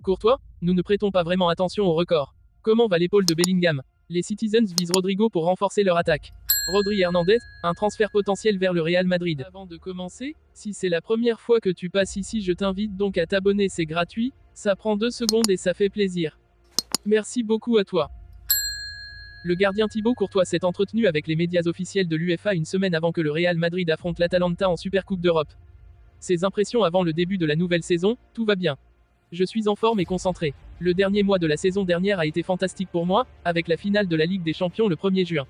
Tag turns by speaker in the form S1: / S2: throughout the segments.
S1: Courtois, nous ne prêtons pas vraiment attention au record. Comment va l'épaule de Bellingham? Les Citizens visent Rodrigo pour renforcer leur attaque. Rodri Hernandez, un transfert potentiel vers le Real Madrid. Avant de commencer, si c'est la première fois que tu passes ici, je t'invite donc à t'abonner, c'est gratuit, ça prend 2 secondes et ça fait plaisir. Merci beaucoup à toi. Le gardien Thibaut Courtois s'est entretenu avec les médias officiels de l'UEFA une semaine avant que le Real Madrid affronte l'Atalanta en Supercoupe d'Europe. Ses impressions avant le début de la nouvelle saison: tout va bien. Je suis en forme et concentré. Le dernier mois de la saison dernière a été fantastique pour moi, avec la finale de la Ligue des Champions le 1er juin.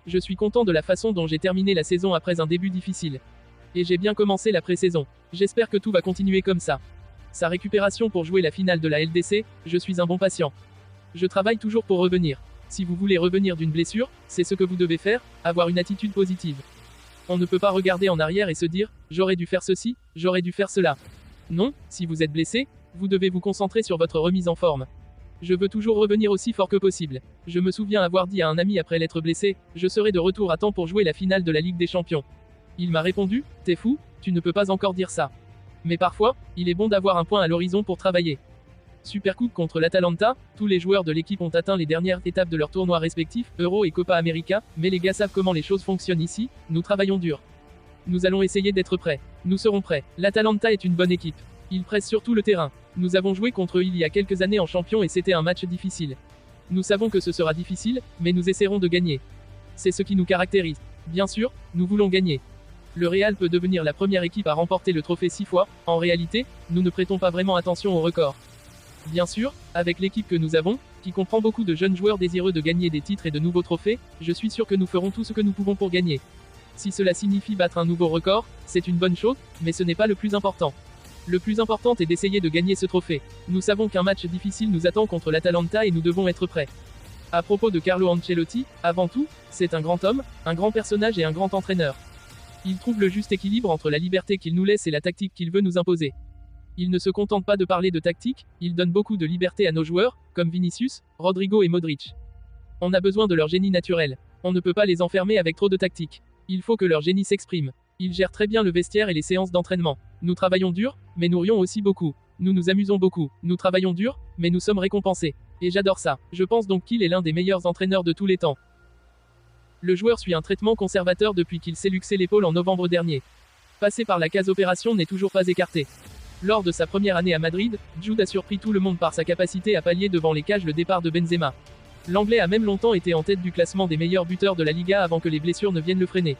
S1: Je suis content de la façon dont j'ai terminé la saison après un début difficile. Et j'ai bien commencé la pré-saison. J'espère que tout va continuer comme ça. Sa récupération pour jouer la finale de la LDC, je suis un bon patient. Je travaille toujours pour revenir. Si vous voulez revenir d'une blessure, c'est ce que vous devez faire, avoir une attitude positive. On ne peut pas regarder en arrière et se dire, j'aurais dû faire ceci, j'aurais dû faire cela. Non, si vous êtes blessé, vous devez vous concentrer sur votre remise en forme. Je veux toujours revenir aussi fort que possible. Je me souviens avoir dit à un ami après l'être blessé, je serai de retour à temps pour jouer la finale de la Ligue des Champions. Il m'a répondu, t'es fou, tu ne peux pas encore dire ça. Mais parfois, il est bon d'avoir un point à l'horizon pour travailler. Supercoupe contre l'Atalanta, tous les joueurs de l'équipe ont atteint les dernières étapes de leurs tournois respectifs, Euro et Copa América, mais les gars savent comment les choses fonctionnent ici, nous travaillons dur. Nous allons essayer d'être prêts. Nous serons prêts. L'Atalanta est une bonne équipe. Ils pressent sur tout le terrain. Nous avons joué contre eux il y a quelques années en champion et c'était un match difficile. Nous savons que ce sera difficile, mais nous essaierons de gagner. C'est ce qui nous caractérise. Bien sûr, nous voulons gagner. Le Real peut devenir la première équipe à remporter le trophée 6 fois, en réalité, nous ne prêtons pas vraiment attention au record. Bien sûr, avec l'équipe que nous avons, qui comprend beaucoup de jeunes joueurs désireux de gagner des titres et de nouveaux trophées, je suis sûr que nous ferons tout ce que nous pouvons pour gagner. Si cela signifie battre un nouveau record, c'est une bonne chose, mais ce n'est pas le plus important. Le plus important est d'essayer de gagner ce trophée. Nous savons qu'un match difficile nous attend contre l'Atalanta et nous devons être prêts. À propos de Carlo Ancelotti, avant tout, c'est un grand homme, un grand personnage et un grand entraîneur. Il trouve le juste équilibre entre la liberté qu'il nous laisse et la tactique qu'il veut nous imposer. Il ne se contente pas de parler de tactique, il donne beaucoup de liberté à nos joueurs, comme Vinicius, Rodrigo et Modric. On a besoin de leur génie naturel. On ne peut pas les enfermer avec trop de tactique. Il faut que leur génie s'exprime. Ils gèrent très bien le vestiaire et les séances d'entraînement. Nous travaillons dur, mais nous rions aussi beaucoup. Nous nous amusons beaucoup. Nous travaillons dur, mais nous sommes récompensés. Et j'adore ça. Je pense donc qu'il est l'un des meilleurs entraîneurs de tous les temps. Le joueur suit un traitement conservateur depuis qu'il s'est luxé l'épaule en novembre dernier. Passer par la case opération n'est toujours pas écarté. Lors de sa première année à Madrid, Jude a surpris tout le monde par sa capacité à pallier devant les cages le départ de Benzema. L'Anglais a même longtemps été en tête du classement des meilleurs buteurs de la Liga avant que les blessures ne viennent le freiner.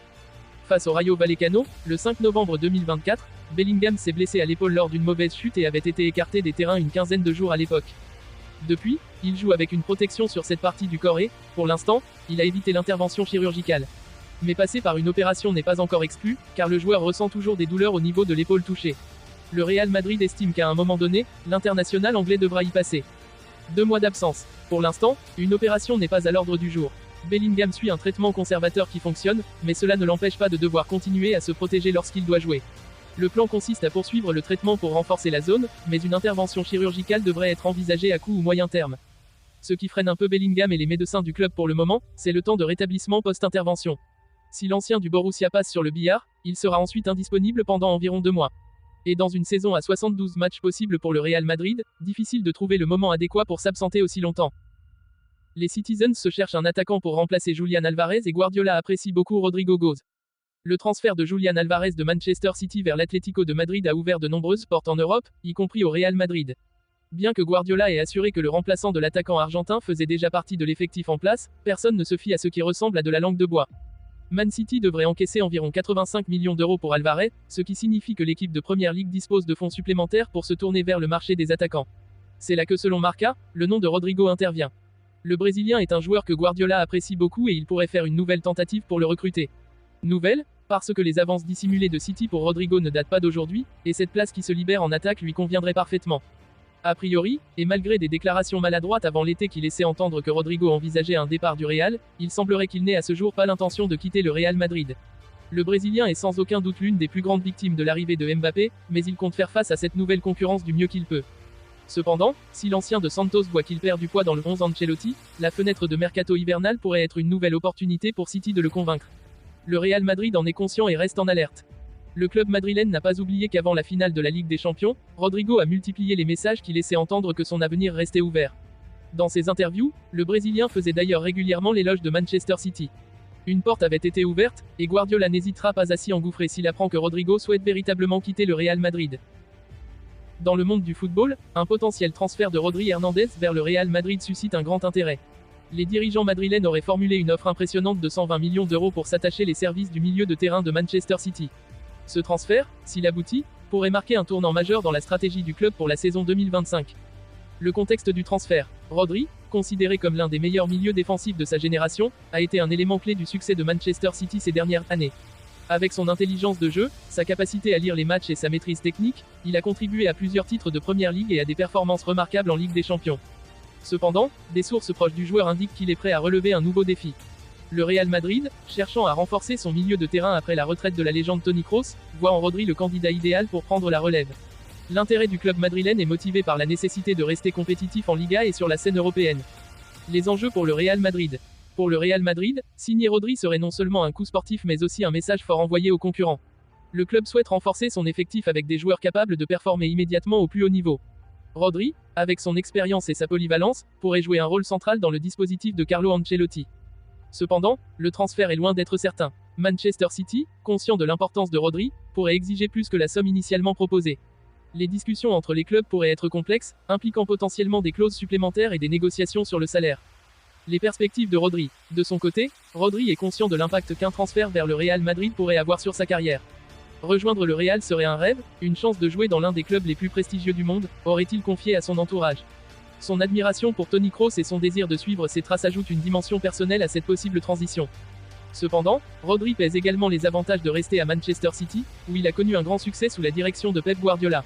S1: Face au Rayo Vallecano, le 5 novembre 2024, Bellingham s'est blessé à l'épaule lors d'une mauvaise chute et avait été écarté des terrains une quinzaine de jours à l'époque. Depuis, il joue avec une protection sur cette partie du corps et, pour l'instant, il a évité l'intervention chirurgicale. Mais passer par une opération n'est pas encore exclu, car le joueur ressent toujours des douleurs au niveau de l'épaule touchée. Le Real Madrid estime qu'à un moment donné, l'international anglais devra y passer. 2 mois d'absence. Pour l'instant, une opération n'est pas à l'ordre du jour. Bellingham suit un traitement conservateur qui fonctionne, mais cela ne l'empêche pas de devoir continuer à se protéger lorsqu'il doit jouer. Le plan consiste à poursuivre le traitement pour renforcer la zone, mais une intervention chirurgicale devrait être envisagée à court ou moyen terme. Ce qui freine un peu Bellingham et les médecins du club pour le moment, c'est le temps de rétablissement post-intervention. Si l'ancien du Borussia passe sur le billard, il sera ensuite indisponible pendant environ 2 mois. Et dans une saison à 72 matchs possibles pour le Real Madrid, difficile de trouver le moment adéquat pour s'absenter aussi longtemps. Les Citizens se cherchent un attaquant pour remplacer Julian Alvarez et Guardiola apprécie beaucoup Rodrigo Goes. Le transfert de Julian Alvarez de Manchester City vers l'Atlético de Madrid a ouvert de nombreuses portes en Europe, y compris au Real Madrid. Bien que Guardiola ait assuré que le remplaçant de l'attaquant argentin faisait déjà partie de l'effectif en place, personne ne se fie à ce qui ressemble à de la langue de bois. Man City devrait encaisser environ 85 millions d'euros pour Alvarez, ce qui signifie que l'équipe de Première Ligue dispose de fonds supplémentaires pour se tourner vers le marché des attaquants. C'est là que selon Marca, le nom de Rodrigo intervient. Le Brésilien est un joueur que Guardiola apprécie beaucoup et il pourrait faire une nouvelle tentative pour le recruter. Nouvelle, parce que les avances dissimulées de City pour Rodrigo ne datent pas d'aujourd'hui, et cette place qui se libère en attaque lui conviendrait parfaitement. A priori, et malgré des déclarations maladroites avant l'été qui laissaient entendre que Rodrigo envisageait un départ du Real, il semblerait qu'il n'ait à ce jour pas l'intention de quitter le Real Madrid. Le Brésilien est sans aucun doute l'une des plus grandes victimes de l'arrivée de Mbappé, mais il compte faire face à cette nouvelle concurrence du mieux qu'il peut. Cependant, si l'ancien de Santos voit qu'il perd du poids dans le 11 Ancelotti, la fenêtre de mercato hivernal pourrait être une nouvelle opportunité pour City de le convaincre. Le Real Madrid en est conscient et reste en alerte. Le club madrilène n'a pas oublié qu'avant la finale de la Ligue des Champions, Rodrigo a multiplié les messages qui laissaient entendre que son avenir restait ouvert. Dans ses interviews, le Brésilien faisait d'ailleurs régulièrement l'éloge de Manchester City. Une porte avait été ouverte, et Guardiola n'hésitera pas à s'y engouffrer s'il apprend que Rodrigo souhaite véritablement quitter le Real Madrid. Dans le monde du football, un potentiel transfert de Rodri Hernandez vers le Real Madrid suscite un grand intérêt. Les dirigeants madrilènes auraient formulé une offre impressionnante de 120 millions d'euros pour s'attacher les services du milieu de terrain de Manchester City. Ce transfert, s'il aboutit, pourrait marquer un tournant majeur dans la stratégie du club pour la saison 2025. Le contexte du transfert. Rodri, considéré comme l'un des meilleurs milieux défensifs de sa génération, a été un élément clé du succès de Manchester City ces dernières années. Avec son intelligence de jeu, sa capacité à lire les matchs et sa maîtrise technique, il a contribué à plusieurs titres de Première Ligue et à des performances remarquables en Ligue des Champions. Cependant, des sources proches du joueur indiquent qu'il est prêt à relever un nouveau défi. Le Real Madrid, cherchant à renforcer son milieu de terrain après la retraite de la légende Toni Kroos, voit en Rodri le candidat idéal pour prendre la relève. L'intérêt du club madrilène est motivé par la nécessité de rester compétitif en Liga et sur la scène européenne. Les enjeux pour le Real Madrid. Pour le Real Madrid, signer Rodri serait non seulement un coup sportif mais aussi un message fort envoyé aux concurrents. Le club souhaite renforcer son effectif avec des joueurs capables de performer immédiatement au plus haut niveau. Rodri, avec son expérience et sa polyvalence, pourrait jouer un rôle central dans le dispositif de Carlo Ancelotti. Cependant, le transfert est loin d'être certain. Manchester City, conscient de l'importance de Rodri, pourrait exiger plus que la somme initialement proposée. Les discussions entre les clubs pourraient être complexes, impliquant potentiellement des clauses supplémentaires et des négociations sur le salaire. Les perspectives de Rodri. De son côté, Rodri est conscient de l'impact qu'un transfert vers le Real Madrid pourrait avoir sur sa carrière. Rejoindre le Real serait un rêve, une chance de jouer dans l'un des clubs les plus prestigieux du monde, aurait-il confié à son entourage. Son admiration pour Toni Kroos et son désir de suivre ses traces ajoutent une dimension personnelle à cette possible transition. Cependant, Rodri pèse également les avantages de rester à Manchester City, où il a connu un grand succès sous la direction de Pep Guardiola.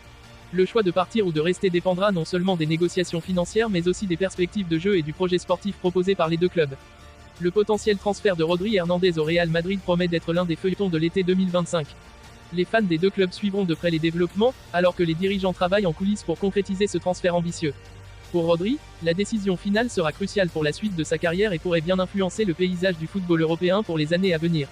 S1: Le choix de partir ou de rester dépendra non seulement des négociations financières mais aussi des perspectives de jeu et du projet sportif proposé par les deux clubs. Le potentiel transfert de Rodri Hernandez au Real Madrid promet d'être l'un des feuilletons de l'été 2025. Les fans des deux clubs suivront de près les développements, alors que les dirigeants travaillent en coulisses pour concrétiser ce transfert ambitieux. Pour Rodri, la décision finale sera cruciale pour la suite de sa carrière et pourrait bien influencer le paysage du football européen pour les années à venir.